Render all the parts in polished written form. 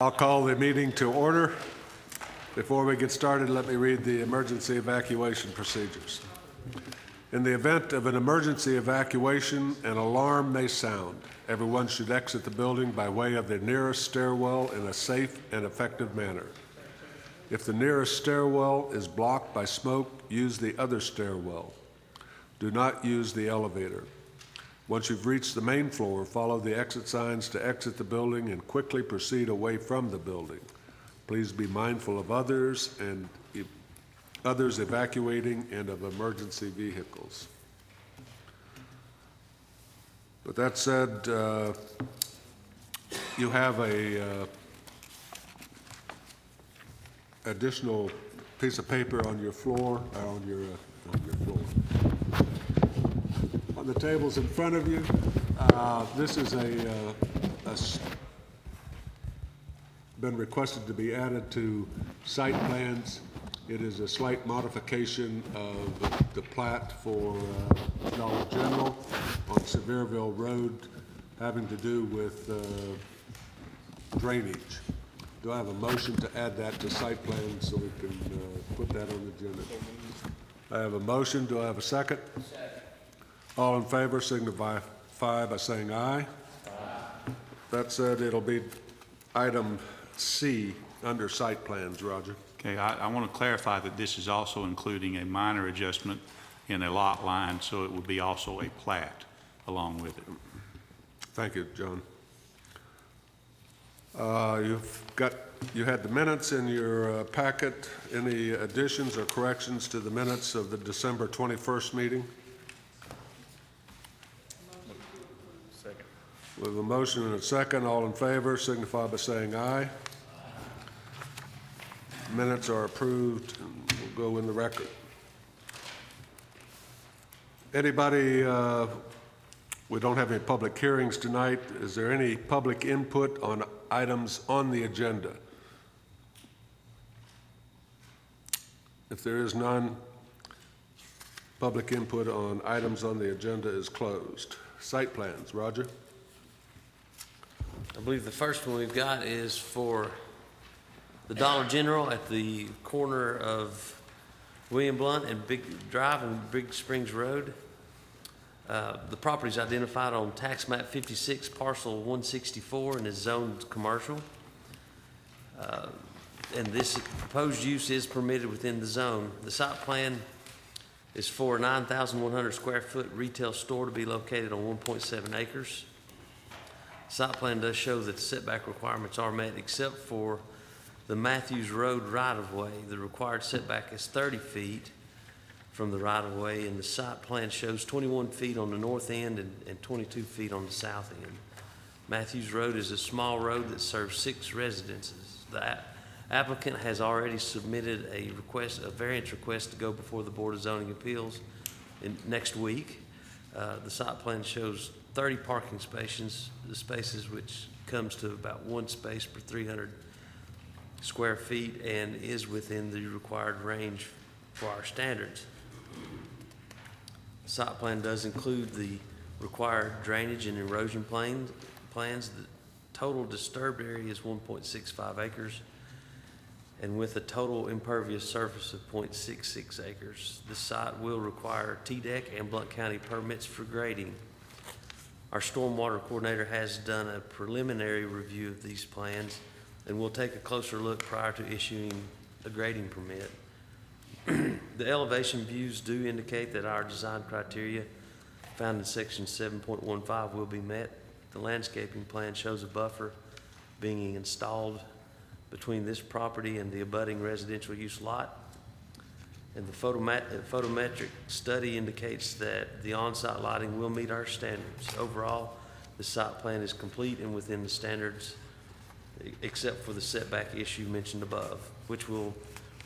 I'll call the meeting to order. Before we get started, let me read the emergency evacuation procedures. In the event of an emergency evacuation, an alarm may sound. Everyone should exit the building by way of the nearest stairwell in a safe and effective manner. If the nearest stairwell is blocked by smoke, use the other stairwell. Do not use the elevator. Once you've reached the main floor, follow the exit signs to exit the building and quickly proceed away from the building. Please be mindful of others evacuating and of emergency vehicles. With that said, you have a additional piece of paper on your floor, on your floor. On the tables in front of you, this is been requested to be added to site plans. It is a slight modification of the plat for Dollar General on Sevierville Road, having to do with drainage. Do I have a motion to add that to site plan so we can put that on the agenda? I have a motion. Do I have a second? Second. All in favor signify by saying aye. Aye. That said, it'll be item C under site plans, Roger. Okay, I want to clarify that this is also including a minor adjustment in a lot line, so it will be also a plat along with it. Thank you, John. You had the minutes in your packet. Any additions or corrections to the minutes of the December 21st meeting? Second. With a motion and a second, all in favor signify by saying aye. Aye. Minutes are approved and will go in the record. Anybody, we don't have any public hearings tonight. Is there any public input on items on the agenda? If there is none, public input on items on the agenda is closed. Site plans, Roger? I believe the first one we've got is for the Dollar General at the corner of William Blount and Big Drive and Big Springs Road. The property is identified on tax map 56, parcel 164, and is zoned commercial. And this proposed use is permitted within the zone. The site plan is for a 9,100 square foot retail store to be located on 1.7 acres. The site plan does show that the setback requirements are met except for the Matthews Road right-of-way. The required setback is 30 feet from the right-of-way, and the site plan shows 21 feet on the north end and 22 feet on the south end. Matthews Road is a small road that serves 6 residences. The applicant has already submitted a variance request to go before the Board of Zoning Appeals next week. The site plan shows 30 parking spaces, which comes to about 1 space per 300 square feet and is within the required range for our standards. The site plan does include the required drainage and erosion plans. The total disturbed area is 1.65 acres and with a total impervious surface of 0.66 acres. The site will require TDEC and Blount County permits for grading. Our stormwater coordinator has done a preliminary review of these plans and we'll take a closer look prior to issuing a grading permit. The elevation views do indicate that our design criteria found in section 7.15 will be met. The landscaping plan shows a buffer being installed between this property and the abutting residential use lot. And the photometric study indicates that the on-site lighting will meet our standards. Overall, the site plan is complete and within the standards except for the setback issue mentioned above, which will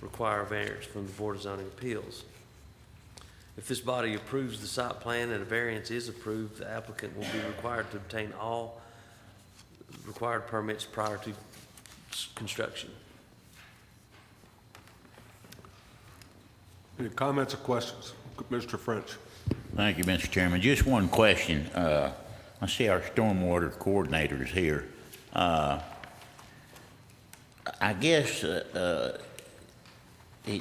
require a variance from the Board of Zoning Appeals. If this body approves the site plan and a variance is approved, the applicant will be required to obtain all required permits prior to construction. Any comments or questions? Mr. French. Thank you, Mr. Chairman. Just one question. I see our stormwater coordinator is here. I guess, it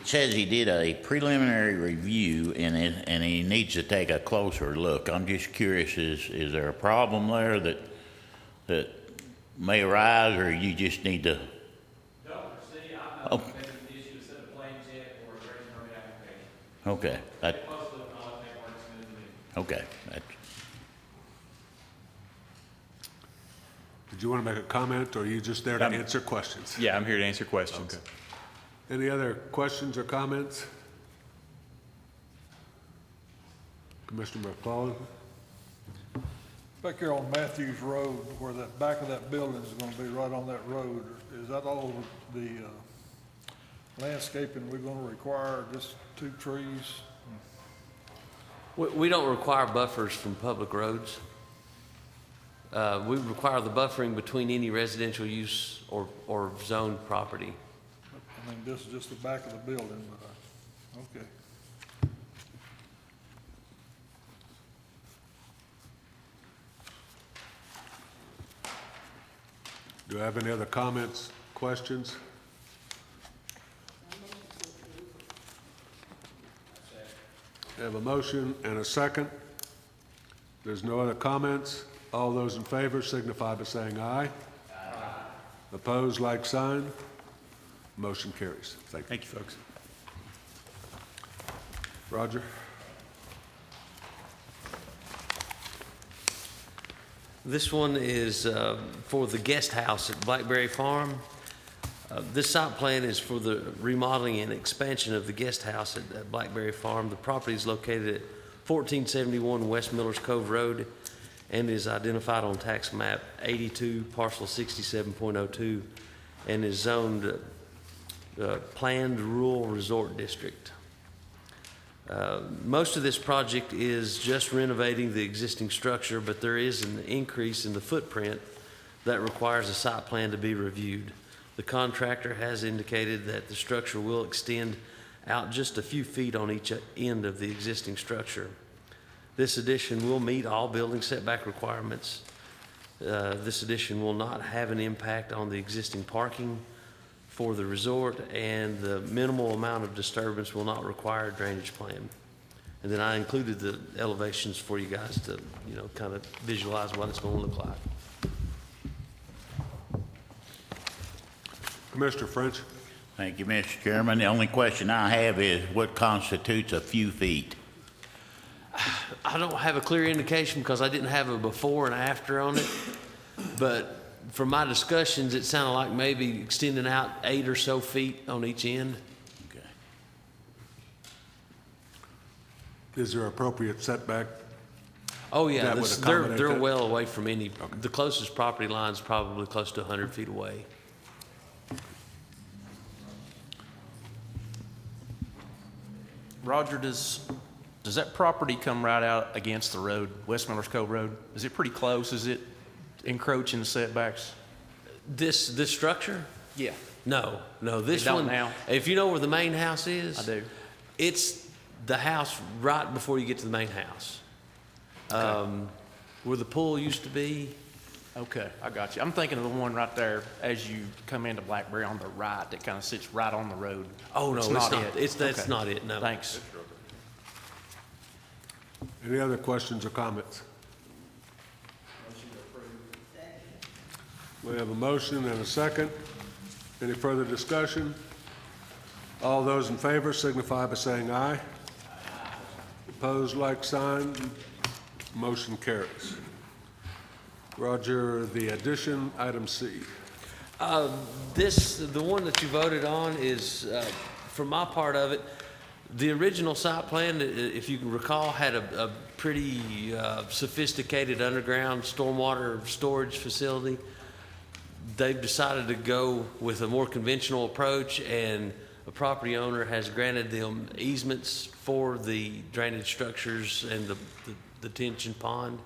says he did a preliminary review and he needs to take a closer look. I'm just curious, is there a problem there that may arise, or you just need to? No, see, I'm not making the issue to set a plans yet or a grading permit application. Okay, that, Most of them, all that paperwork submitted to me. okay, that, Did you want to make a comment, or are you just there to I'm- answer questions? Yeah, I'm here to answer questions. Okay. Any other questions or comments? Commissioner McClellan? Back here on Matthews Road, where that back of that building is gonna be right on that road, is that all the landscaping we're gonna require, just 2 trees? We don't require buffers from public roads. We require the buffering between any residential use or zoned property. I mean, this is just the back of the building, but, okay. Do I have any other comments, questions? I have a motion and a second. There's no other comments. All those in favor signify by saying aye. Aye. Opposed, like sign. Motion carries. Thank you. Thank you, folks. Roger? This one is for the guest house at Blackberry Farm. This site plan is for the remodeling and expansion of the guest house at Blackberry Farm. The property is located at 1471 West Millers Cove Road and is identified on tax map 82, parcel 67.02, and is zoned planned rural resort district. Most of this project is just renovating the existing structure, but there is an increase in the footprint that requires a site plan to be reviewed. The contractor has indicated that the structure will extend out just a few feet on each end of the existing structure. This addition will meet all building setback requirements. This addition will not have an impact on the existing parking for the resort, and the minimal amount of disturbance will not require a drainage plan. And then I included the elevations for you guys to, kind of visualize what it's going to look like. Commissioner French? thank you, Mr. Chairman. The only question I have is what constitutes a few feet? I don't have a clear indication because I didn't have a before and after on it, but from my discussions, it sounded like maybe extending out 8 or so feet on each end. Okay. Is there appropriate setback? Oh, yeah, That would they're accommodate that? well away from any, the closest property line's probably close to 100 feet away. Roger, does that property come right out against the road, West Millers Cove Road? Is it pretty close? Is it encroaching the setbacks? This structure? Yeah. No, this They don't one, now? if you know where the main house is. I do. It's the house right before you get to the main house. Where the pool used to be. Okay, I got you. I'm thinking of the one right there as you come into Blackberry on the right that kind of sits right on the road. Oh, no, it's not. That's Okay. not it, no. Thanks. Any other questions or comments? We have a motion and a second. Any further discussion? All those in favor signify by saying aye. Opposed, like sign. Motion carries. Roger, the addition, item C. The one that you voted on is, from my part of it, the original site plan, if you can recall, had a pretty sophisticated underground stormwater storage facility. They've decided to go with a more conventional approach, and a property owner has granted them easements for the drainage structures and the detention pond.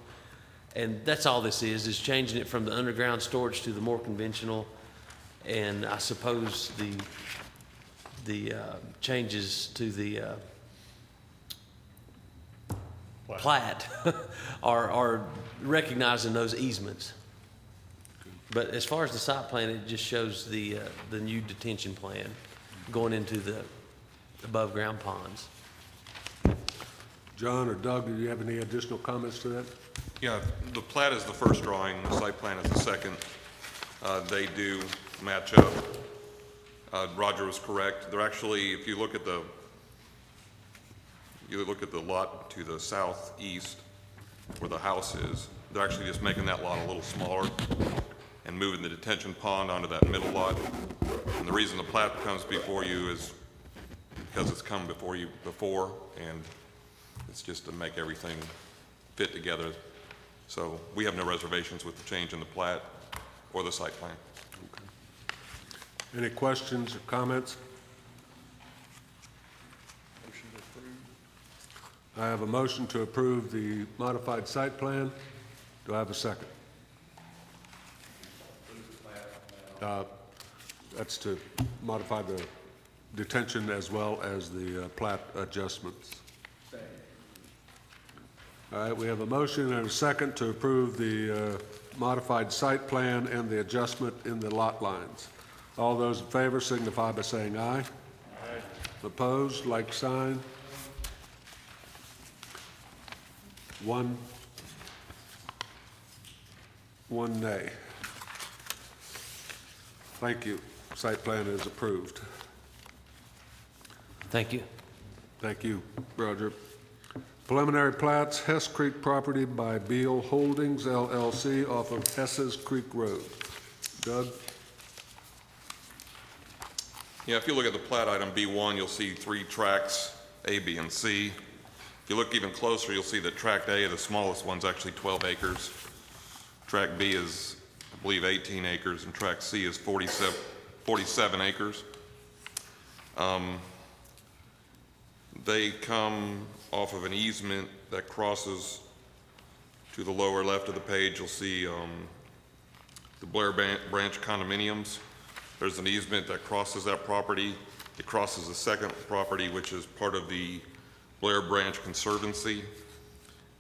And that's all this is changing it from the underground storage to the more conventional. And I suppose the changes to the plat are recognizing those easements. But as far as the site plan, it just shows the new detention plan going into the above-ground ponds. John or Doug, do you have any additional comments to that? Yeah, the plat is the first drawing, the site plan is the second. They do match up. Roger was correct. They're actually, if you look at the lot to the southeast where the house is, they're actually just making that lot a little smaller and moving the detention pond onto that middle lot. And the reason the plat comes before you is because it's come before you before, and it's just to make everything fit together. So we have no reservations with the change in the plat or the site plan. Any questions or comments? I have a motion to approve the modified site plan. Do I have a second? That's to modify the detention as well as the plat adjustments. All right, we have a motion and a second to approve the modified site plan and the adjustment in the lot lines. All those in favor signify by saying aye. Aye. Opposed, like sign. One nay. Thank you. Site plan is approved. Thank you. Thank you, Roger. Preliminary plats, Hess Creek property by Beal Holdings LLC off of Hess's Creek Road. Doug? Yeah, if you look at the plat item B1, you'll see 3 tracks, A, B, and C. If you look even closer, you'll see that tract A, the smallest one's actually 12 acres. Tract B is, I believe, 18 acres, and tract C is 47 acres. They come off of an easement that crosses to the lower left of the page. You'll see the Blair Branch condominiums. There's an easement that crosses that property. It crosses the second property, which is part of the Blair Branch Conservancy.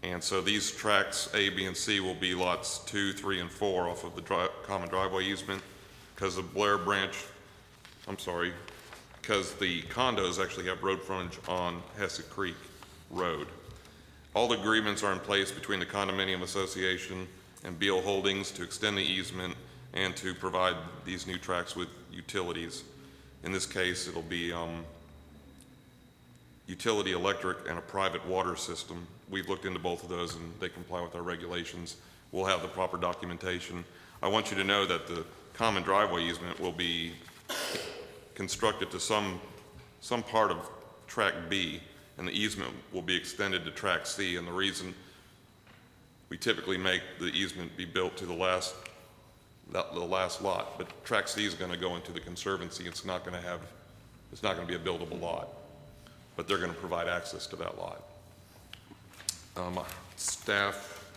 And so these tracts A, B, and C will be lots 2, 3, and 4 off of the common driveway easement, because the because the condos actually have road frontage on Hesse Creek Road. All the agreements are in place between the condominium association and Beal Holdings to extend the easement and to provide these new tracts with utilities. In this case, it'll be utility electric and a private water system. We've looked into both of those and they comply with our regulations. We'll have the proper documentation. I want you to know that the common driveway easement will be constructed to some part of track B, and the easement will be extended to track C. And the reason we typically make the easement be built to the last lot, but track C is going to go into the conservancy. It's not going to be a buildable lot, but they're going to provide access to that lot. Staff,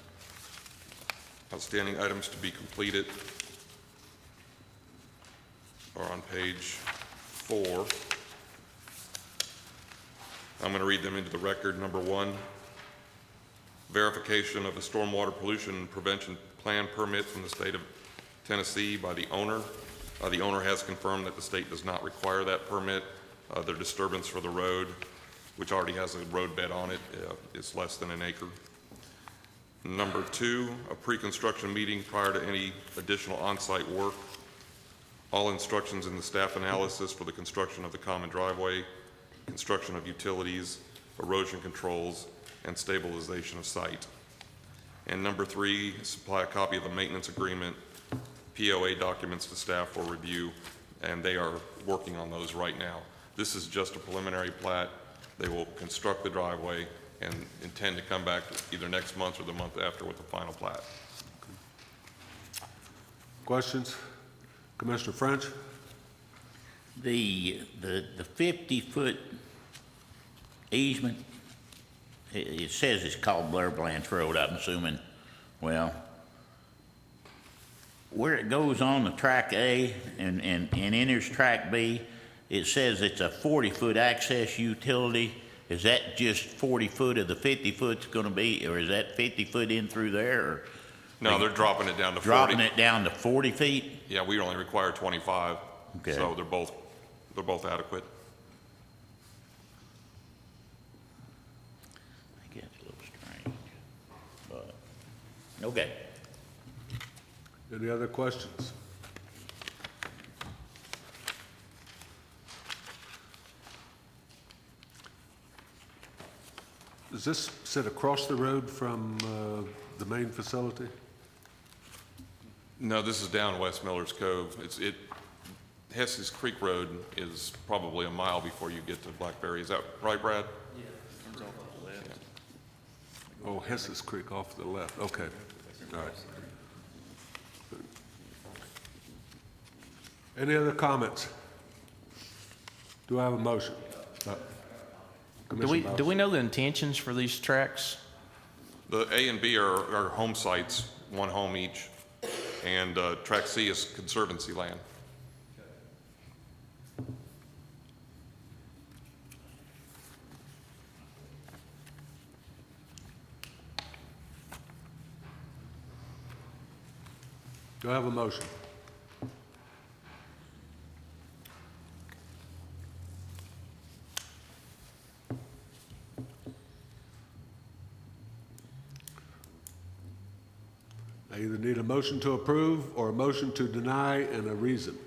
outstanding items to be completed are on page 4. I'm going to read them into the record. Number 1, verification of a stormwater pollution prevention plan permit from the state of Tennessee by the owner. The owner has confirmed that the state does not require that permit. Their disturbance for the road, which already has a road bed on it, is less than an acre. Number 2, a pre-construction meeting prior to any additional on-site work. All instructions in the staff analysis for the construction of the common driveway, construction of utilities, erosion controls, and stabilization of site. And number 3, supply a copy of the maintenance agreement, POA documents to staff for review, and they are working on those right now. This is just a preliminary plat. They will construct the driveway and intend to come back either next month or the month after with the final plat. Questions? Commissioner French? The 50-foot easement, it says it's called Blair Branch Road, I'm assuming. Well, where it goes on the track A and enters track B, it says it's a 40-foot access utility. Is that just 40 foot of the 50 foot's going to be, or is that 50 foot in through there? Or No, they're dropping it down to 40. Dropping it down to 40 feet? Yeah, we only require 25. Okay. So they're both adequate. I think it's a little strange, but, okay. Any other questions? Does this sit across the road from the main facility? No, this is down West Miller's Cove. Hess's Creek Road is probably a mile before you get to Blackberry. Is that right, Brad? Oh, Hess's Creek off to the left, okay, all right. Any other comments? Do I have a motion? Commissioner Do we know the intentions for these tracks? The A and B are home sites, one home each, and Track C is conservancy land. Do I have a motion? I either need a motion to approve or a motion to deny and a reason.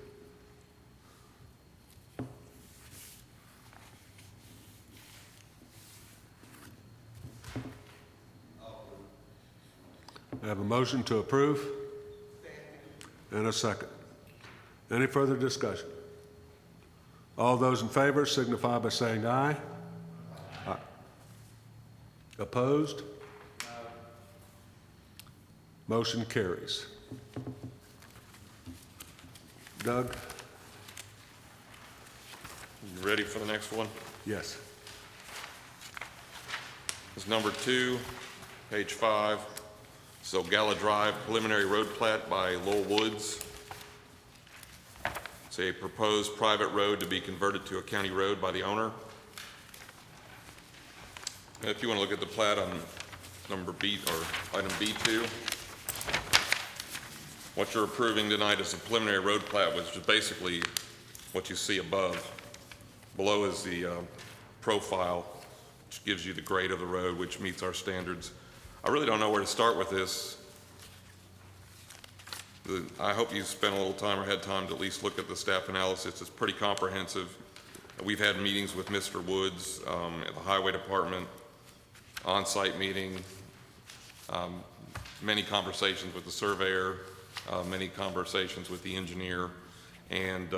I have a motion to approve and a second. Any further discussion? All those in favor signify by saying aye. Aye. Opposed? Motion carries. Doug? You ready for the next one? Yes. It's number 2, page 5. So Gala Drive preliminary road plat by Lowell Woods. It's a proposed private road to be converted to a county road by the owner. And if you want to look at the plat on number B or item B2, what you're approving tonight is a preliminary road plat, which is basically what you see above. Below is the profile, which gives you the grade of the road, which meets our standards. I really don't know where to start with this. I hope you spent a little time or had time to at least look at the staff analysis. It's pretty comprehensive. We've had meetings with Mr. Woods at the Highway Department, on-site meeting, many conversations with the surveyor, many conversations with the engineer, and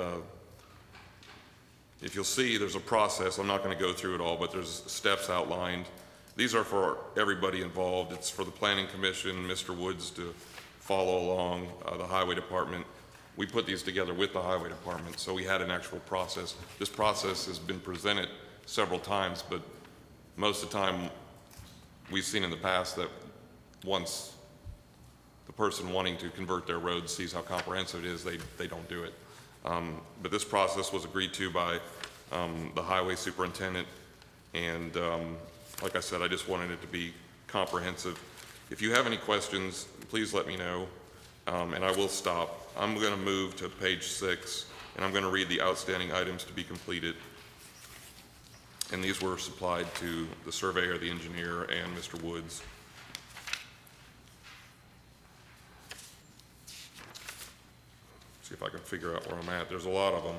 if you'll see, there's a process. I'm not going to go through it all, but there's steps outlined. These are for everybody involved. It's for the Planning Commission, Mr. Woods to follow along, the Highway Department. We put these together with the Highway Department, so we had an actual process. This process has been presented several times, but most of the time we've seen in the past that once the person wanting to convert their road sees how comprehensive it is, they don't do it. But this process was agreed to by the highway superintendent, and like I said, I just wanted it to be comprehensive. If you have any questions, please let me know, and I will stop. I'm going to move to page 6, and I'm going to read the outstanding items to be completed. And these were supplied to the surveyor, the engineer, and Mr. Woods. See if I can figure out where I'm at. There's a lot of them.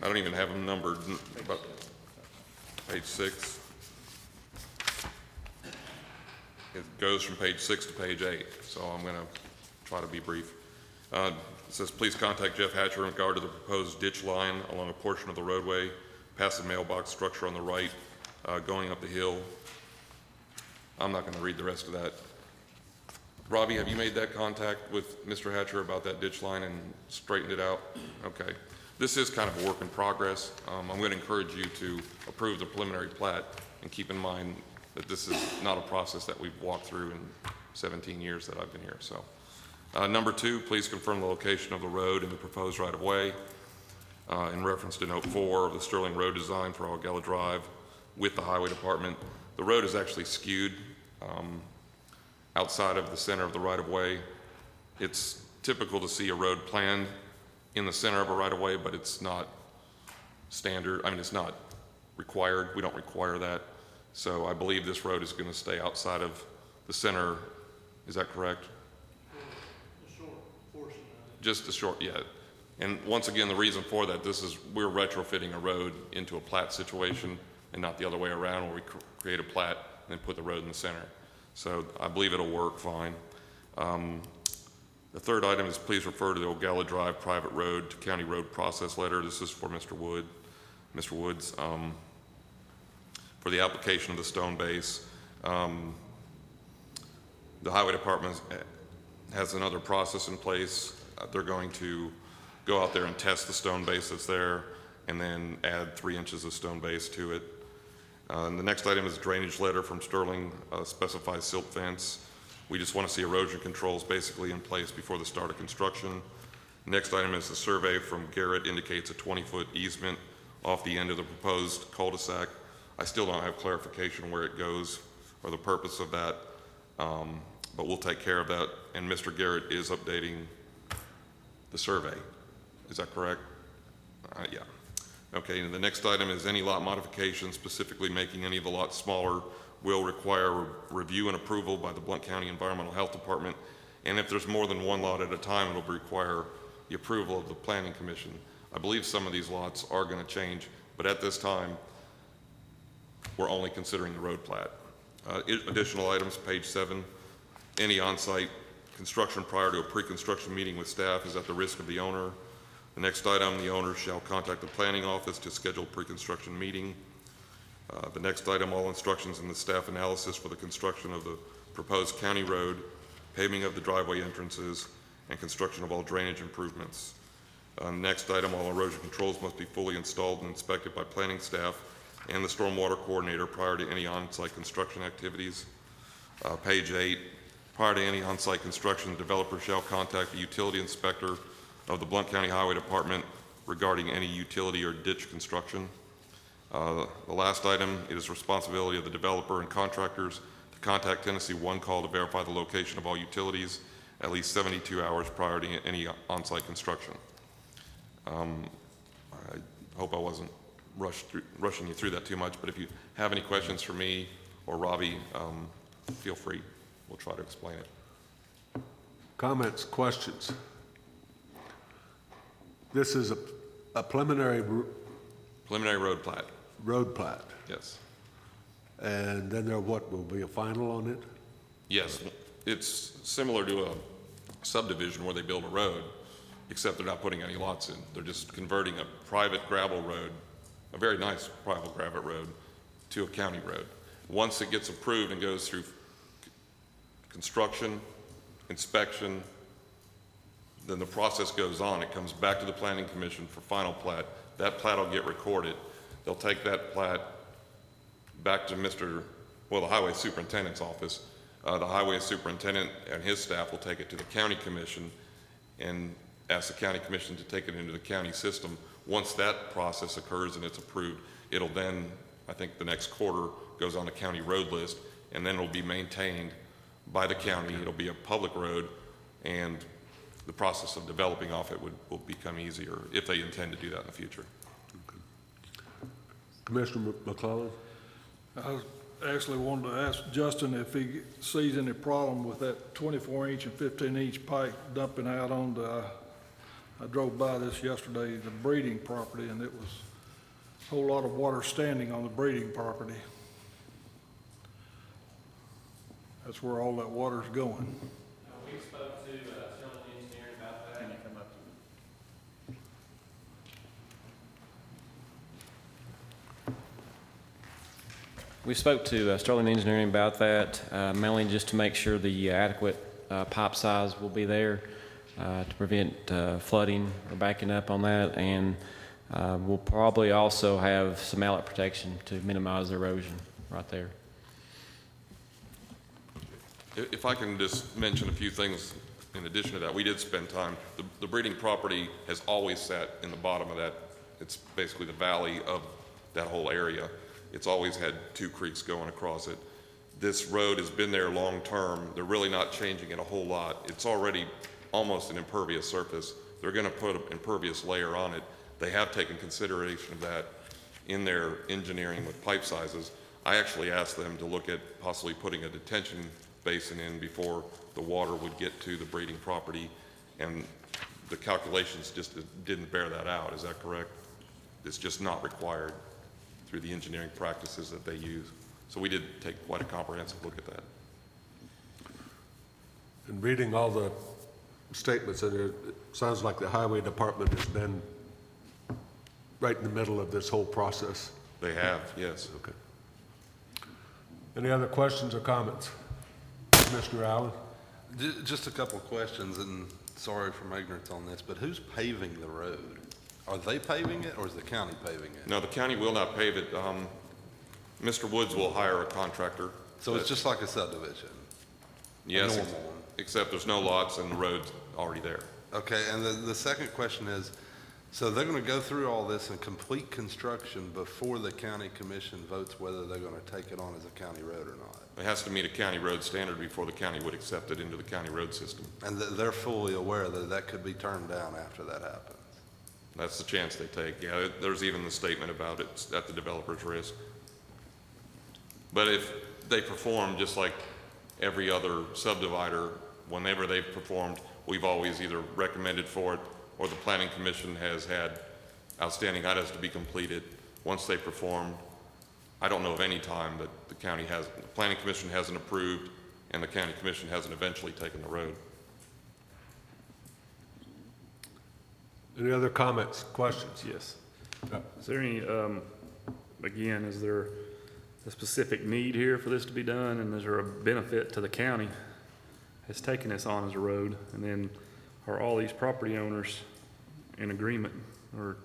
I don't even have them numbered, but page 6. It goes from page 6 to page 8, so I'm going to try to be brief. It says, please contact Jeff Hatcher in regard to the proposed ditch line along a portion of the roadway, past the mailbox structure on the right, going up the hill. I'm not going to read the rest of that. Robbie, have you made that contact with Mr. Hatcher about that ditch line and straightened it out? Okay. This is kind of a work in progress. I'm going to encourage you to approve the preliminary plat and keep in mind that this is not a process that we've walked through in 17 years that I've been here. So, number 2, please confirm the location of the road and the proposed right-of-way in reference to note 4 of the Sterling Road design for Augella Drive with the Highway Department. The road is actually skewed outside of the center of the right-of-way. It's typical to see a road planned in the center of a right-of-way, but it's not standard. I mean, it's not required. We don't require that. So I believe this road is going to stay outside of the center. Is that correct? A short portion of it. Just a short, yeah. And once again, the reason for that, we're retrofitting a road into a plat situation and not the other way around where we create a plat and then put the road in the center. So I believe it'll work fine. The third item is please refer to the Ogalla Drive private road to county road process letter. This is for Mr. Woods, for the application of the stone base. The highway department has another process in place. They're going to go out there and test the stone base that's there and then add 3 inches of stone base to it. And the next item is a drainage letter from Sterling, specifies silt fence. We just want to see erosion controls basically in place before the start of construction. Next item is the survey from Garrett indicates a 20-foot easement off the end of the proposed cul-de-sac. I still don't have clarification where it goes or the purpose of that, but we'll take care of that. And Mr. Garrett is updating the survey. Is that correct? Yeah. Okay, and the next item is any lot modification, specifically making any of the lots smaller, will require review and approval by the Blount County Environmental Health Department. And if there's more than one lot at a time, it'll require the approval of the Planning Commission. I believe some of these lots are going to change, but at this time, we're only considering the road plat. Additional items, page 7, any on-site construction prior to a pre-construction meeting with staff is at the risk of the owner. The next item, the owner shall contact the planning office to schedule a pre-construction meeting. The next item, all instructions in the staff analysis for the construction of the proposed county road, paving of the driveway entrances, and construction of all drainage improvements. Next item, all erosion controls must be fully installed and inspected by planning staff and the stormwater coordinator prior to any on-site construction activities. Page 8, prior to any on-site construction, the developer shall contact the utility inspector of the Blount County Highway Department regarding any utility or ditch construction. The last item, it is responsibility of the developer and contractors to contact Tennessee One Call to verify the location of all utilities at least 72 hours prior to any on-site construction. I hope I wasn't rushing you through that too much, but if you have any questions for me or Robbie, feel free. We'll try to explain it. Comments, questions? This is a preliminary Road plat. road plat, Yes. and then there will be a final on it? Yes. It's similar to a subdivision where they build a road, except they're not putting any lots in. They're just converting a private gravel road, a very nice private gravel road, to a county road. Once it gets approved and goes through construction, inspection, then the process goes on. It comes back to the Planning Commission for final plat. That plat will get recorded. They'll take that plat back to the Highway Superintendent's office. The Highway Superintendent and his staff will take it to the County Commission and ask the County Commission to take it into the county system. Once that process occurs and it's approved, it'll then, I think the next quarter, goes on the county road list, and then it'll be maintained by the county. It'll be a public road, and the process of developing off it will become easier if they intend to do that in the future. Commissioner McClellan? I actually wanted to ask Justin if he sees any problem with that 24-inch and 15-inch pipe dumping out on I drove by this yesterday, the breeding property, and it was a whole lot of water standing on the breeding property. That's where all that water's going. We spoke to Sterling Engineering about that. Can you come up to We spoke to Sterling Engineering about that, mainly just to make sure the adequate pipe size will be there to prevent flooding or backing up on that, and we'll probably also have some outlet protection to minimize erosion right there. If I can just mention a few things in addition to that, we did spend time. The breeding property has always sat in the bottom of that. It's basically the valley of that whole area. It's always had 2 creeks going across it. this road has been there long-term. They're really not changing it a whole lot. It's already almost an impervious surface. They're going to put an impervious layer on it. They have taken consideration of that in their engineering with pipe sizes. I actually asked them to look at possibly putting a detention basin in before the water would get to the breeding property, and the calculations just didn't bear that out. Is that correct? It's just not required through the engineering practices that they use. So we did take quite a comprehensive look at that. And reading all the statements in there, it sounds like the highway department has been right in the middle of this whole process. They have, yes. Okay. Any other questions or comments? Mr. Allen? Just a couple of questions, and sorry for my ignorance on this, but who's paving the road? Are they paving it, or is the county paving it? No, the county will not pave it. Mr. Woods will hire a contractor. So it's just like a subdivision? Yes, normal one. except there's no lots and the road's already there. Okay, and the second question is, so they're going to go through all this and complete construction before the county commission votes whether they're going to take it on as a county road or not? It has to meet a county road standard before the county would accept it into the county road system. And they're fully aware that that could be turned down after that happens? That's the chance they take. Yeah, there's even the statement about it at the developer's risk. But if they perform just like every other subdivider, whenever they've performed, we've always either recommended for it or the planning commission has had outstanding items to be completed. Once they perform, I don't know of any time that the planning commission hasn't approved and the county commission hasn't eventually taken the road. Any other comments, questions? Yes. Yeah. Is there any, again, is there a specific need here for this to be done, and is there a benefit to the county that's taking this on as a road? And then are all these property owners in agreement or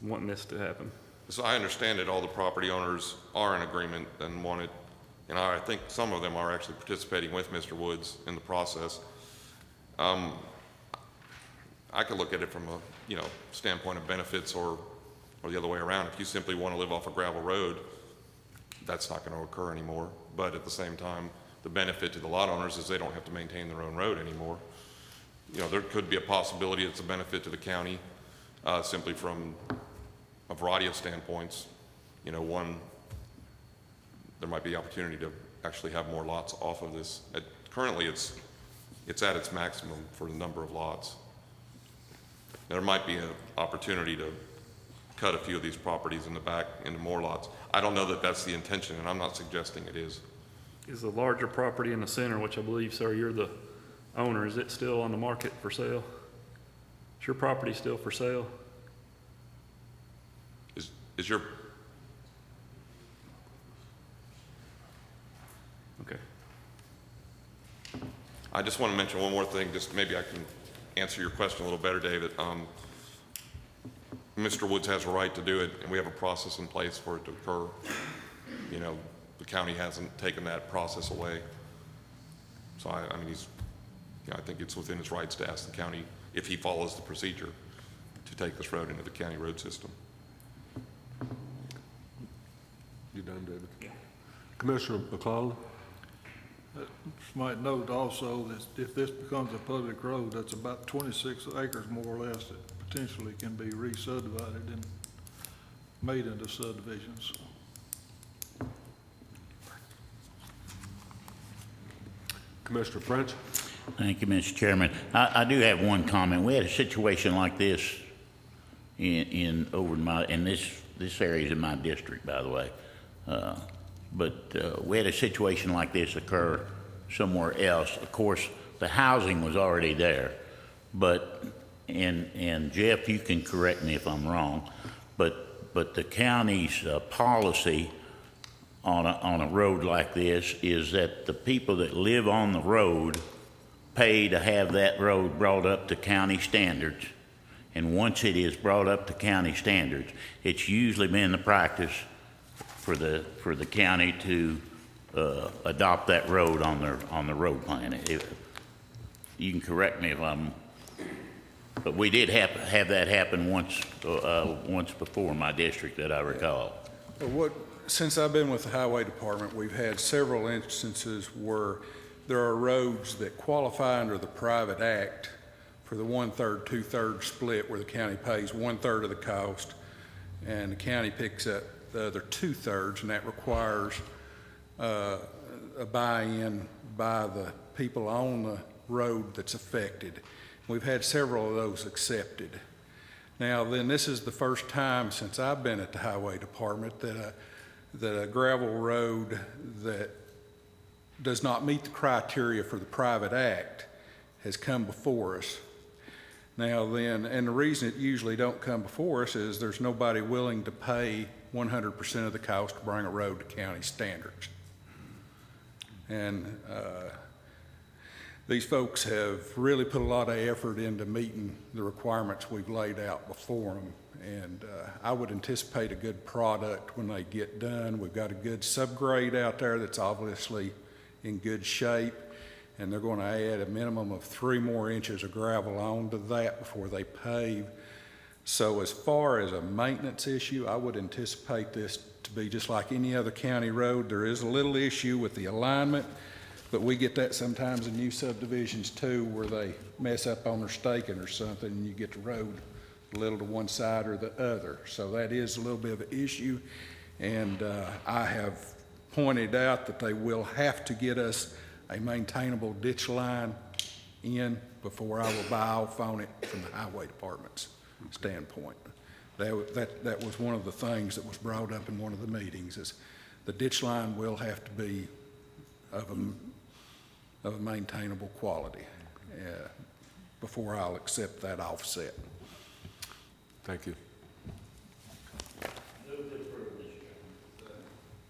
wanting this to happen? So I understand that all the property owners are in agreement and want it, and I think some of them are actually participating with Mr. Woods in the process. I could look at it from a standpoint of benefits or the other way around. If you simply want to live off a gravel road, that's not going to occur anymore. But at the same time, the benefit to the lot owners is they don't have to maintain their own road anymore. There could be a possibility it's a benefit to the county simply from a variety of standpoints. One, there might be opportunity to actually have more lots off of this. Currently, it's at its maximum for the number of lots. There might be an opportunity to cut a few of these properties in the back into more lots. I don't know that that's the intention, and I'm not suggesting it is. Is the larger property in the center, which I believe, sir, you're the owner, is it still on the market for sale? Is your property still for sale? Is your... Okay. I just want to mention one more thing, just maybe I can answer your question a little better, David. Mr. Woods has a right to do it, and we have a process in place for it to occur. The county hasn't taken that process away. So I mean, I think it's within his rights to ask the county, if he follows the procedure, to take this road into the county road system. You done, David? Yeah. Commissioner McClellan? Just might note also that if this becomes a public road, that's about 26 acres more or less that potentially can be re-subdivided and made into subdivisions. Commissioner French? Thank you, Mr. Chairman. I do have one comment. We had a situation like this in this area is in my district, by the way. But we had a situation like this occur somewhere else. Of course, the housing was already there, but and Jeff, you can correct me if I'm wrong, but the county's policy on a road like this is that the people that live on the road pay to have that road brought up to county standards. And once it is brought up to county standards, it's usually been the practice for the county to adopt that road on the road plan. You can correct me if I'm, but we did have that happen once before in my district that I recall. What since I've been with the Highway Department, we've had several instances where there are roads that qualify under the private act for the 1/3, 2/3 split, where the county pays 1/3 of the cost and the county picks up the other 2/3, and that requires a buy-in by the people on the road that's affected. We've had several of those accepted. Now, then, this is the first time since I've been at the Highway Department that a gravel road that does not meet the criteria for the private act has come before us. Now then, and the reason it usually don't come before us is there's nobody willing to pay 100% of the cost to bring a road to county standards. And these folks have really put a lot of effort into meeting the requirements we've laid out before them. And I would anticipate a good product when they get done. We've got a good subgrade out there that's obviously in good shape. And they're going to add a minimum of 3 more inches of gravel onto that before they pave. So as far as a maintenance issue, I would anticipate this to be just like any other county road. There is a little issue with the alignment, but we get that sometimes in new subdivisions too, where they mess up on their staking or something, and you get the road a little to one side or the other. So that is a little bit of an issue. And I have pointed out that they will have to get us a maintainable ditch line in before I will buy off on it from the Highway Department's standpoint. That was one of the things that was brought up in one of the meetings, is the ditch line will have to be of a maintainable quality before I'll accept that offset. Thank you.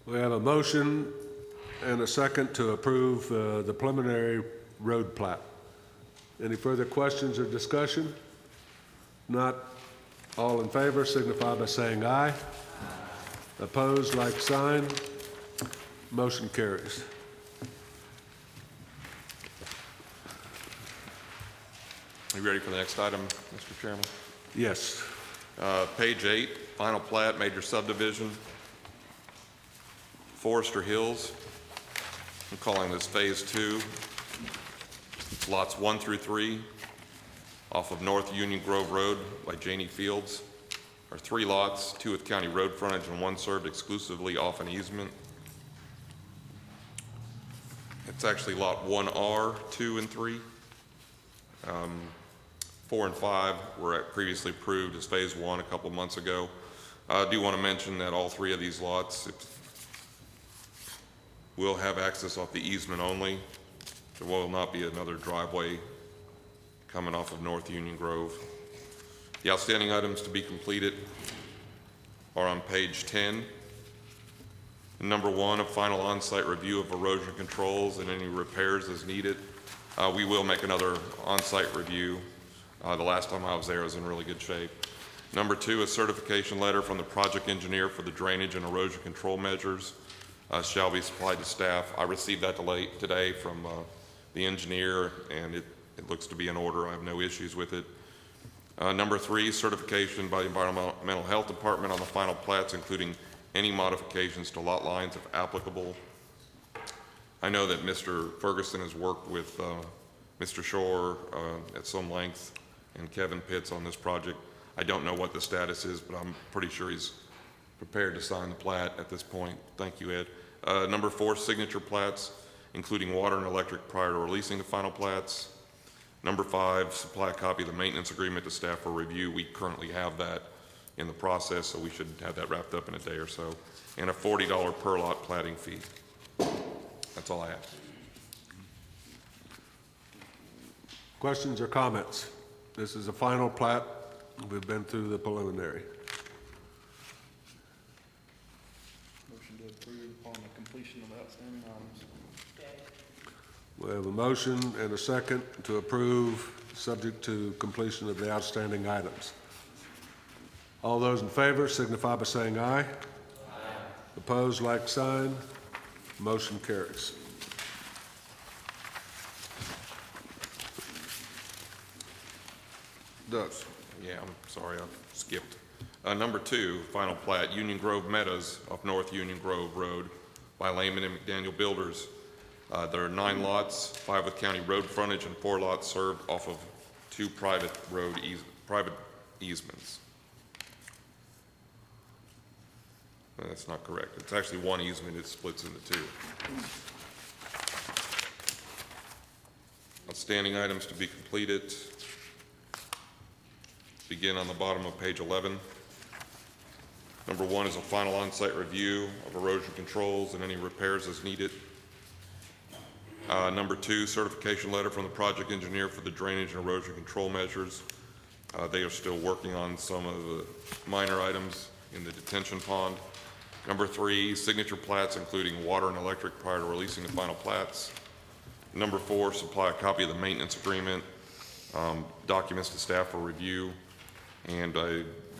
We have a motion and a second to approve the preliminary road plat. Any further questions or discussion? Not all in favor signify by saying aye. Opposed, like sign. Motion carries. Are you ready for the next item, Mr. Chairman? Yes. Page 8, final plat, major subdivision, Forester Hills. I'm calling this Phase 2. Lots 1 through 3 off of North Union Grove Road by Janey Fields are 3 lots, 2 with county road frontage and 1 served exclusively off an easement. It's actually Lot 1R, 2 and 3. 4 and 5 were previously approved as Phase 1 a couple months ago. I do want to mention that all 3 of these lots will have access off the easement only. There will not be another driveway coming off of North Union Grove. The outstanding items to be completed are on page 10. Number 1, a final on-site review of erosion controls and any repairs as needed. We will make another on-site review. The last time I was there, it was in really good shape. Number 2, a certification letter from the project engineer for the drainage and erosion control measures shall be supplied to staff. I received that today from the engineer, and it looks to be in order. I have no issues with it. Number 3, certification by the Environmental Health Department on the final plats, including any modifications to lot lines if applicable. I know that Mr. Ferguson has worked with Mr. Shore at some length and Kevin Pitts on this project. I don't know what the status is, but I'm pretty sure he's prepared to sign the plat at this point. Thank you, Ed. Number 4, signature plats, including water and electric prior to releasing the final plats. Number 5, supply a copy of the maintenance agreement to staff for review. We currently have that in the process, so we should have that wrapped up in a day or so. And a $40 per lot platting fee. That's all I have. Questions or comments? This is a final plat. We've been through the preliminary. Motion to approve upon the completion of outstanding items. We have a motion and a second to approve, subject to completion of the outstanding items. All those in favor signify by saying aye. Aye. Opposed, like sign. Motion carries. Does. Yeah, I'm sorry, I skipped. Number 2, final plat, Union Grove Meadows off North Union Grove Road by Lehman and McDaniel Builders. There are 9 lots, 5 with county road frontage, and 4 lots served off of 2 private easements. That's not correct. It's actually 1 easement. It splits into 2. Outstanding items to be completed. Begin on the bottom of page 11. Number 1 is a final on-site review of erosion controls and any repairs as needed. Number 2, certification letter from the project engineer for the drainage and erosion control measures. They are still working on some of the minor items in the detention pond. Number 3, signature plats including water and electric prior to releasing the final plats. Number 4, supply a copy of the maintenance agreement, documents to staff for review, and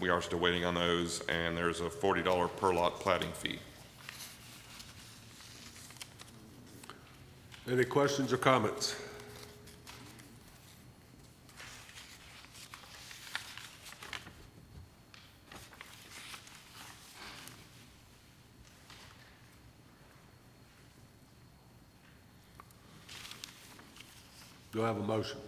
we are still waiting on those, and there's a $40 per lot platting fee. Any questions or comments? Do I have a motion?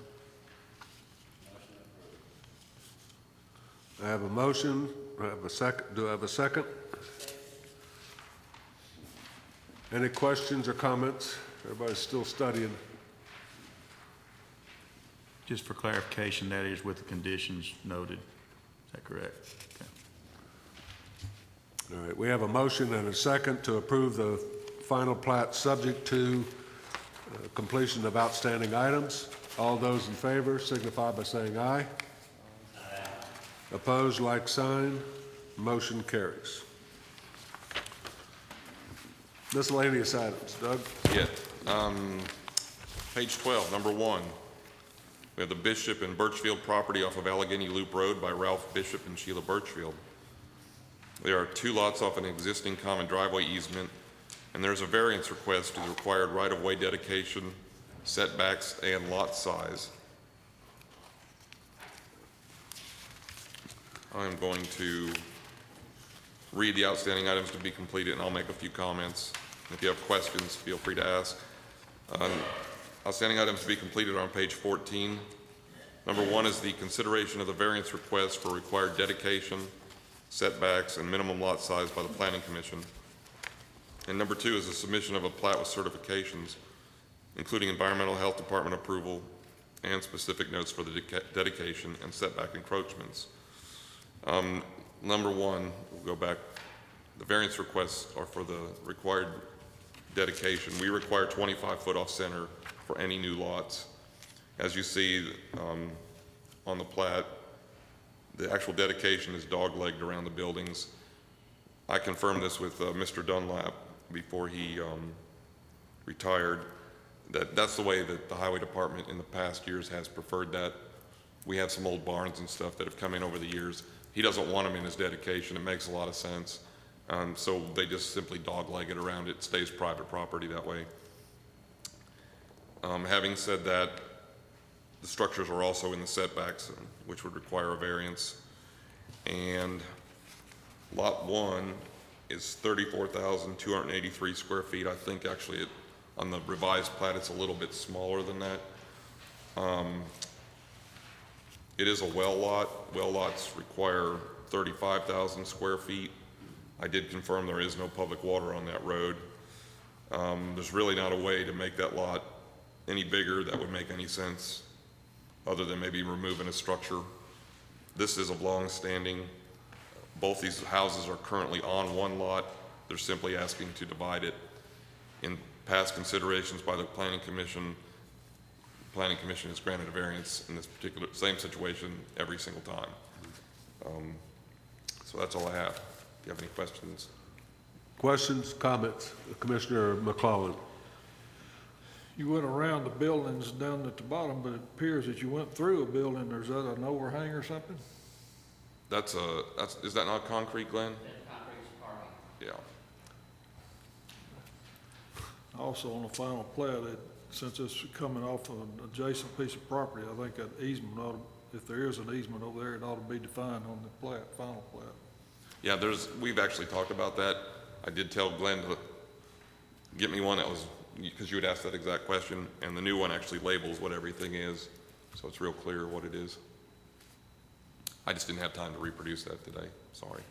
I have a motion. Do I have a second? Do I have a second? Any questions or comments? Everybody's still studying. Just for clarification, that is with the conditions noted. Is that correct? Okay. All right, we have a motion and a second to approve the final plat subject to completion of outstanding items. All those in favor signify by saying aye. Aye. Opposed, like sign. Motion carries. Miscellaneous items. Doug? Yeah. Page 12, number 1. We have the Bishop and Birchfield property off of Allegheny Loop Road by Ralph Bishop and Sheila Birchfield. There are 2 lots off an existing common driveway easement, and there's a variance request to the required right-of-way dedication, setbacks, and lot size. I'm going to read the outstanding items to be completed, and I'll make a few comments. If you have questions, feel free to ask. Outstanding items to be completed are on page 14. Number 1 is the consideration of the variance request for required dedication, setbacks, and minimum lot size by the Planning Commission. And number 2 is the submission of a plat with certifications, including Environmental Health Department approval and specific notes for the dedication and setback encroachments. Number 1, we'll go back. The variance requests are for the required dedication. We require 25-foot off center for any new lots. As you see on the plat, the actual dedication is dog-legged around the buildings. I confirmed this with Mr. Dunlap before he retired, that's the way that the highway department in the past years has preferred that. We have some old barns and stuff that have come in over the years. He doesn't want them in his dedication. It makes a lot of sense. So they just simply dog-leg it around. It stays private property that way. Having said that, the structures are also in the setbacks, which would require a variance. And lot 1 is 34,283 square feet. I think actually on the revised plat it's a little bit smaller than that. It is a well lot. Well lots require 35,000 square feet. I did confirm there is no public water on that road. There's really not a way to make that lot any bigger that would make any sense other than maybe removing a structure. This is a long-standing, both these houses are currently on one lot. They're simply asking to divide it. In past considerations by the Planning Commission has granted a variance in this particular same situation every single time. So that's all I have. Do you have any questions? Questions, comments? Commissioner McClellan. You went around the buildings down at the bottom, but it appears that you went through a building. Is that an overhang or something? Is that not concrete, Glenn? That's concrete parking. Yeah. Also on the final plat, since it's coming off of an adjacent piece of property, I think that easement ought if there is an easement over there, it ought to be defined on the plat, final plat. Yeah, we've actually talked about that. I did tell Glenn to get me one that was, because you had asked that exact question, and the new one actually labels what everything is, so it's real clear what it is. I just didn't have time to reproduce that today, sorry.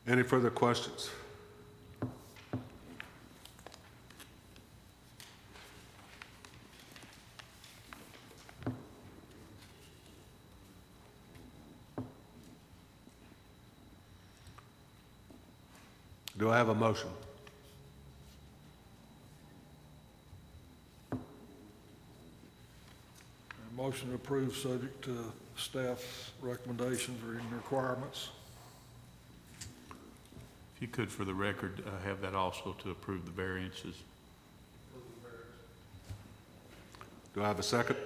Any further questions? Do I have a motion? A motion to approve subject to staff's recommendations or requirements. If you could, for the record, have that also to approve the variances. Do I have a second?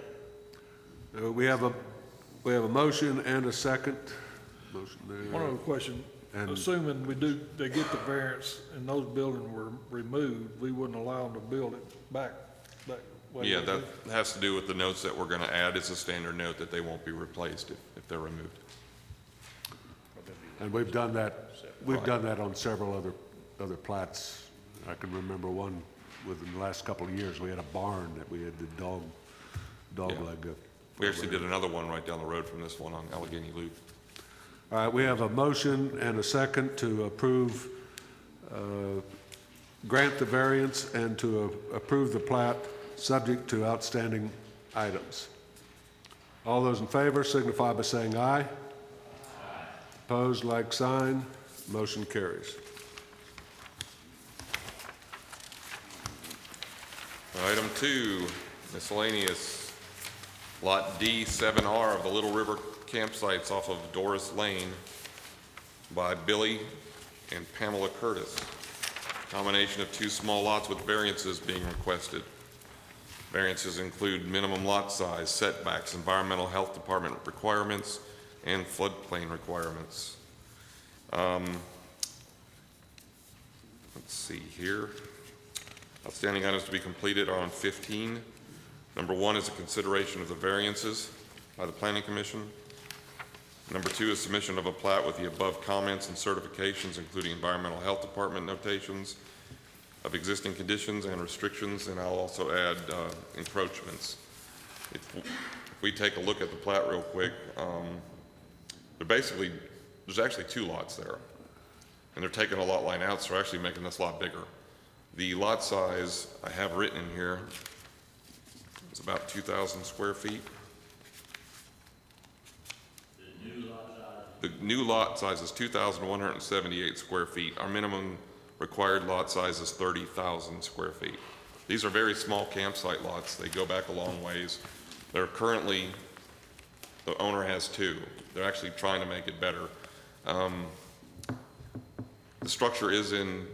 We have a motion and a second. Motion there. One other question. And- Assuming they get the variance and those buildings were removed, we wouldn't allow them to build it back that way. Yeah, that has to do with the notes that we're going to add. It's a standard note that they won't be replaced if they're removed. And we've done that, done that on several other plats. I can remember one within the last couple of years, we had a barn that we had the dog Yeah. leg. We actually did another one right down the road from this one on Allegheny Loop. All right, we have a motion and a second to approve, grant the variance and to approve the plat, subject to outstanding items. All those in favor signify by saying aye. Aye. Opposed, like sign. Motion carries. Item 2, miscellaneous, Lot D7R of the Little River campsites off of Doris Lane by Billy and Pamela Curtis. Combination of 2 small lots with variances being requested. Variances include minimum lot size, setbacks, environmental health department requirements, and floodplain requirements. Let's see here. Outstanding items to be completed are on 15. Number 1 is a consideration of the variances by the Planning Commission. Number 2 is submission of a plat with the above comments and certifications, including environmental health department notations of existing conditions and restrictions, and I'll also add encroachments. If we take a look at the plat real quick, there's actually 2 lots there, and they're taking a lot line out, so they're actually making this lot bigger. The lot size I have written in here is about 2,000 square feet. The new lot size is 2,178 square feet. Our minimum required lot size is 30,000 square feet. These are very small campsite lots. They go back a long ways. They're currently, the owner has 2. They're actually trying to make it better. The structure is in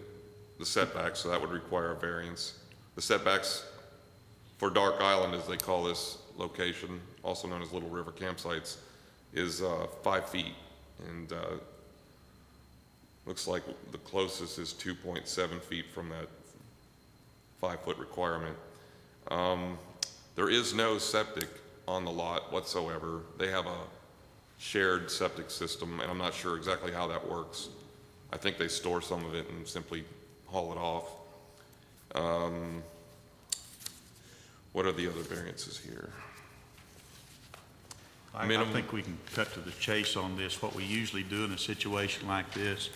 the setbacks, so that would require a variance. The setbacks for Dark Island, as they call this location, also known as Little River Campsites, is 5 feet. And looks like the closest is 2.7 feet from that 5-foot requirement. There is no septic on the lot whatsoever. They have a shared septic system, and I'm not sure exactly how that works. I think they store some of it and simply haul it off. What are the other variances here? I think we can cut to the chase on this. What we usually do in a situation like this,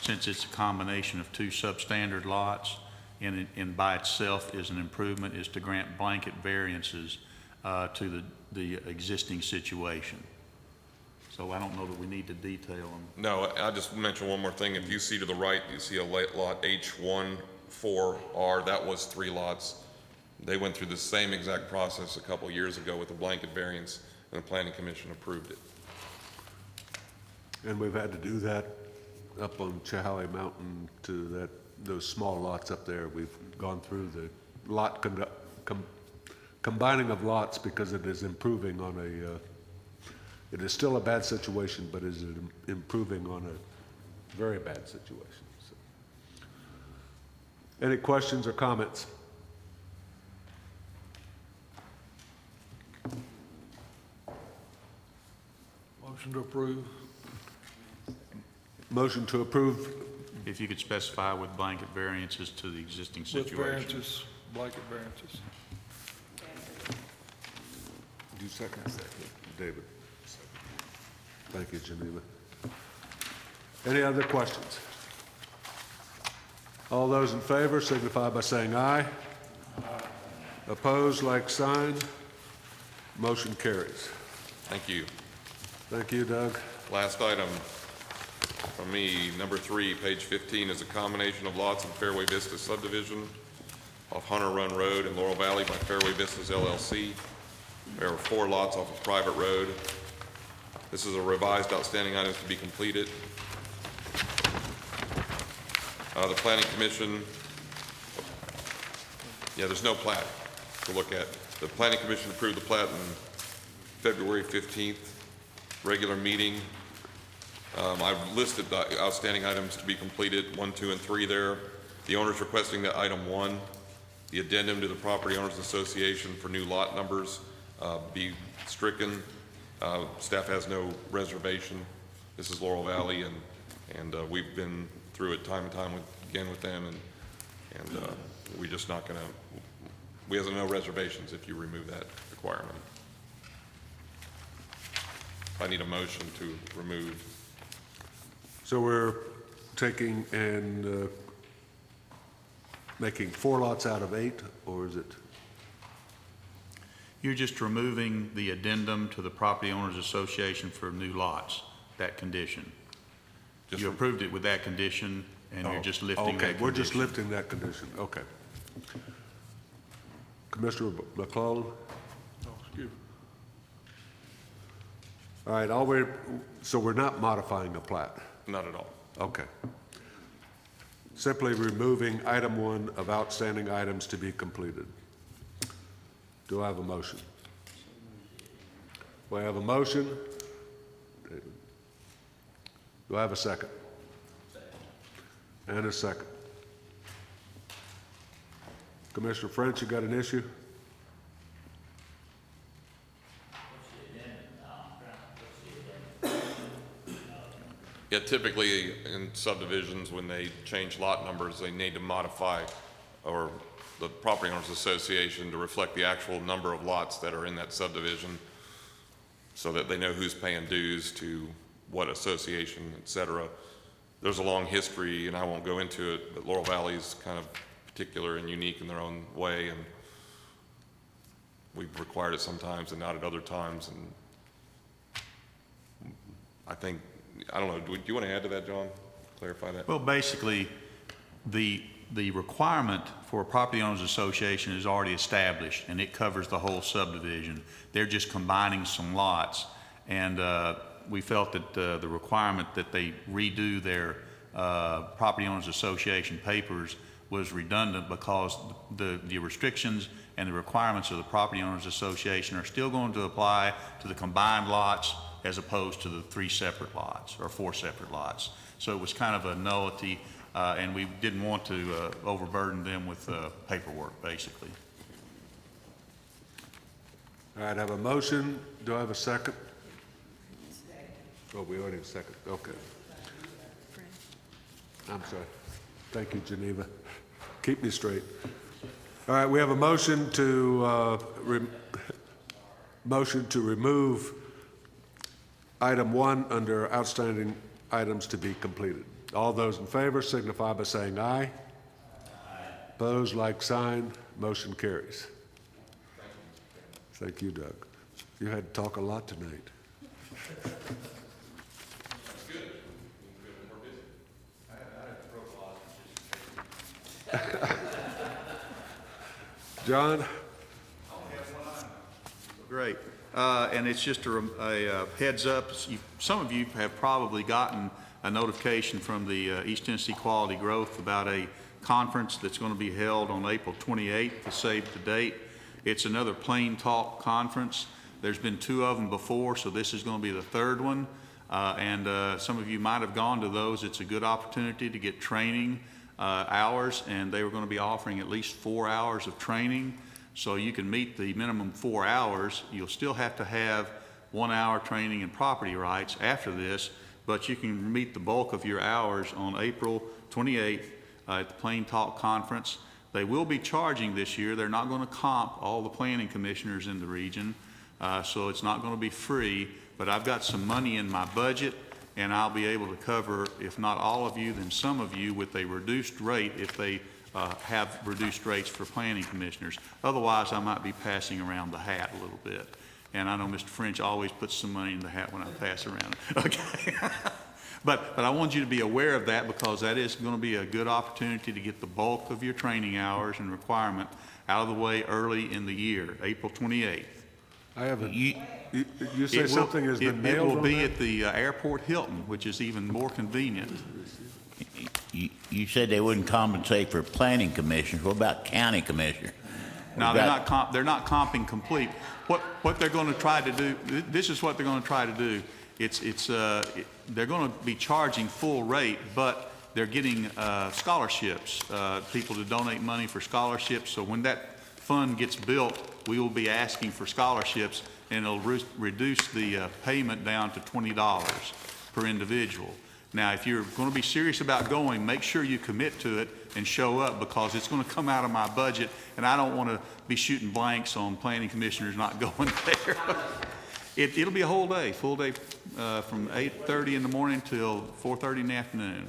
since it's a combination of 2 substandard lots and by itself is an improvement, is to grant blanket variances to the existing situation. So I don't know that we need to detail them. No, I just mention one more thing. If you see to the right, you see a lot H14R. That was 3 lots. They went through the same exact process a couple years ago with a blanket variance, and the Planning Commission approved it. And we've had to do that up on Chahali Mountain to those small lots up there. We've gone through the lot combining of lots because it is improving on it is still a bad situation, but is improving on a very bad situation. So. Any questions or comments? Motion to approve. Motion to approve. If you could specify with blanket variances to the existing With situation. variances, blanket variances. Do you second? David. Thank you, Geneva. Any other questions? All those in favor signify by saying aye. Opposed, like sign. Motion carries. Thank you. Thank you, Doug. Last item from me, number 3, page 15, is a combination of lots in Fairway Vista subdivision off Hunter Run Road in Laurel Valley by Fairway Vistas LLC. There are 4 lots off a private road. This is a revised outstanding items to be completed. The Planning Commission, there's no plat to look at. The Planning Commission approved the plat on February 15th, regular meeting. I've listed the outstanding items to be completed, 1, 2, and 3 there. The owner's requesting that item 1, the addendum to the Property Owners Association for new lot numbers, be stricken. Staff has no reservation. This is Laurel Valley, and we've been through it time and time again with them, and we're just not going to. We have no reservations if you remove that requirement. I need a motion to remove. So we're taking and making 4 lots out of 8, or is it? You're just removing the addendum to the Property Owners Association for new lots, that condition. You approved it with that condition, and you're just lifting that condition. Okay, we're just lifting that condition. Okay. Commissioner McClellan? Oh, excuse me. All right, so we're not modifying the plat? Not at all. Okay. Simply removing item 1 of outstanding items to be completed. Do I have a motion? Do I have a motion? David. Do I have a second? And a second. Commissioner French, you got an issue? Yeah, typically in subdivisions, when they change lot numbers, they need to modify, or the Property Owners Association, to reflect the actual number of lots that are in that subdivision, so that they know who's paying dues to what association, et cetera. There's a long history, and I won't go into it, but Laurel Valley's kind of particular and unique in their own way, and we've required it sometimes and not at other times. And I think, I don't know, do you want to add to that, John? Clarify that? Well, basically, the requirement for a property owners association is already established, and it covers the whole subdivision. They're just combining some lots, and we felt that the requirement that they redo their property owners association papers was redundant, because the restrictions and the requirements of the property owners association are still going to apply to the combined lots as opposed to the 3 separate lots or 4 separate lots. So it was kind of a nullity, and we didn't want to overburden them with paperwork, basically. All right, I have a motion. Do I have a second? Oh, we already have a second. Okay. I'm sorry. Thank you, Geneva. Keep me straight. All right, we have a motion to remove item 1 under outstanding items to be completed. All those in favor signify by saying aye. Opposed, like sign. Motion carries. Thank you, Doug. You had to talk a lot tonight. John? Great. And it's just a heads up. Some of you have probably gotten a notification from the East Tennessee Quality Growth about a conference that's going to be held on April 28th, to save the date. It's another Plain Talk conference. There's been 2 of them before, so this is going to be the 3rd one. And some of you might have gone to those. It's a good opportunity to get training hours, and they were going to be offering at least 4 hours of training. So you can meet the minimum 4 hours. You'll still have to have 1 hour training in property rights after this, but you can meet the bulk of your hours on April 28th at the Plain Talk Conference. They will be charging this year. They're not going to comp all the planning commissioners in the region, so it's not going to be free, but I've got some money in my budget, and I'll be able to cover, if not all of you, then some of you with a reduced rate if they have reduced rates for planning commissioners. Otherwise, I might be passing around the hat a little bit. And I know Mr. French always puts some money in the hat when I pass around. Okay. But I want you to be aware of that, because that is going to be a good opportunity to get the bulk of your training hours and requirement out of the way early in the year, April 28th. I haven't, you say something has been mailed on It will be that? at the Airport Hilton, which is even more convenient. You said they wouldn't compensate for planning commissioners. What about county commissioners? No, they're not comping complete. What they're going to try to do, this is what they're going to try to do. They're going to be charging full rate, but they're getting scholarships, people to donate money for scholarships. So when that fund gets built, we will be asking for scholarships, and it'll reduce the payment down to $20 per individual. Now, if you're going to be serious about going, make sure you commit to it and show up, because it's going to come out of my budget, and I don't want to be shooting blanks on planning commissioners not going there. It'll be a whole day, full day, from 8:30 in the morning till 4:30 in the afternoon.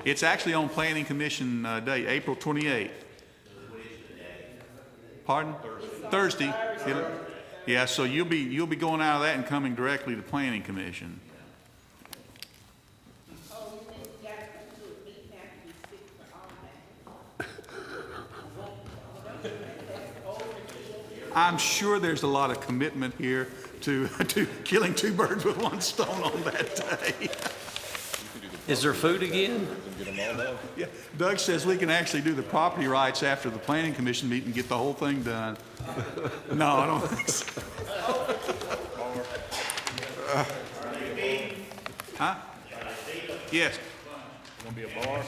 It's actually on Planning Commission Day, April 28th. Pardon? Thursday. Yeah, so you'll be going out of that and coming directly to Planning Commission. I'm sure there's a lot of commitment here to killing two birds with one stone on that day. Is there food again? Yeah, Doug says we can actually do the property rights after the planning commission meeting and get the whole thing done. No, I don't think so. Huh? Yes. Gonna be a bar?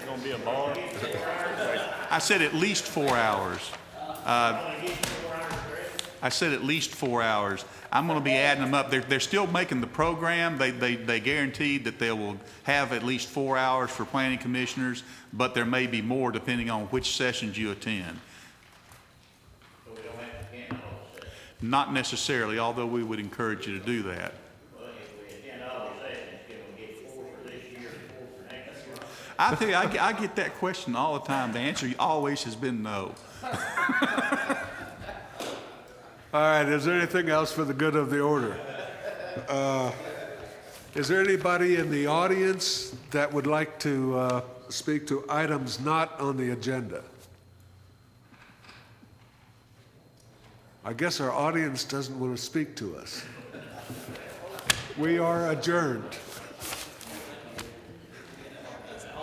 Gonna be a bar? I said at least 4 hours. I said at least 4 hours. I'm going to be adding them up. They're still making the program. They guaranteed that they will have at least 4 hours for planning commissioners, but there may be more depending on which sessions you attend. So we don't have to attend all the sessions? Not necessarily, although we would encourage you to do that. Well, if we attend all the sessions, can we get 4 for this year and 4 for next year? I tell you, I get that question all the time. The answer always has been no. All right, is there anything else for the good of the order? Is there anybody in the audience that would like to speak to items not on the agenda? I guess our audience doesn't want to speak to us. We are adjourned.